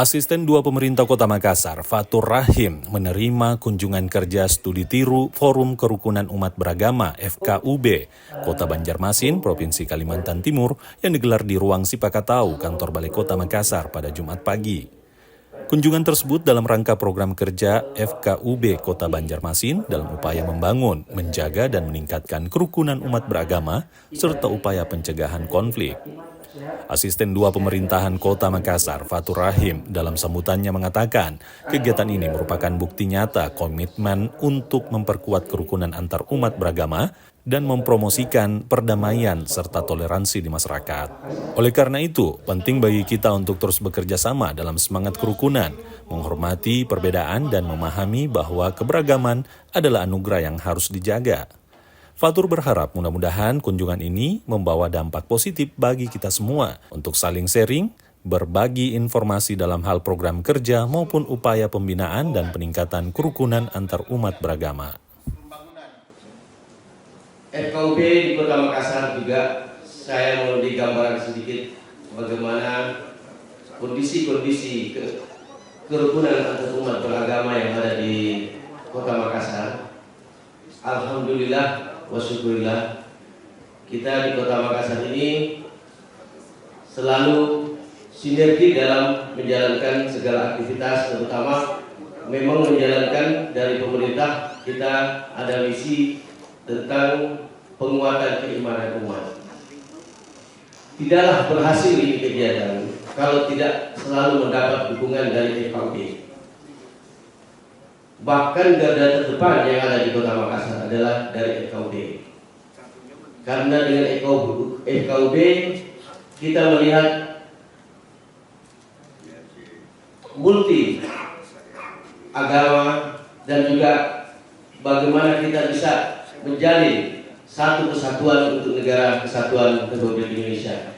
Asisten 2 Pemerintah Kota Makassar, Fatur Rahim, menerima kunjungan kerja studi tiru Forum Kerukunan Umat Beragama FKUB, Kota Banjarmasin, Provinsi Kalimantan Timur, yang digelar di Ruang Sipakatau, Kantor Balai Kota Makassar pada Jumat pagi. Kunjungan tersebut dalam rangka program kerja FKUB Kota Banjarmasin dalam upaya membangun, menjaga, dan meningkatkan kerukunan umat beragama, serta upaya pencegahan konflik. Asisten 2 Pemerintahan Kota Makassar, Fatur Rahim, dalam sambutannya mengatakan, kegiatan ini merupakan bukti nyata komitmen untuk memperkuat kerukunan antar umat beragama dan mempromosikan perdamaian serta toleransi di masyarakat. Oleh karena itu, penting bagi kita untuk terus bekerja sama dalam semangat kerukunan, menghormati perbedaan dan memahami bahwa keberagaman adalah anugerah yang harus dijaga. Fatur berharap mudah-mudahan kunjungan ini membawa dampak positif bagi kita semua untuk saling sharing, berbagi informasi dalam hal program kerja maupun upaya pembinaan dan peningkatan kerukunan antar umat beragama. FKUB di Kota Makassar juga saya mau digambarkan sedikit bagaimana kondisi kerukunan antar umat beragama yang ada di Kota Makassar. Alhamdulillah wa syukurillah, kita di Kota Makassar ini selalu sinergi dalam menjalankan segala aktivitas, terutama memang menjalankan dari pemerintah. Kita ada misi tentang penguatan keimanan umat. Tidaklah berhasil ini kegiatan kalau tidak selalu mendapat dukungan dari FKUB. Bahkan garda terdepan yang ada di Kota Makassar adalah dari FKUB. Karena dengan FKUB kita melihat multi agama dan juga bagaimana kita bisa menjalin satu kesatuan untuk negara kesatuan Republik Indonesia.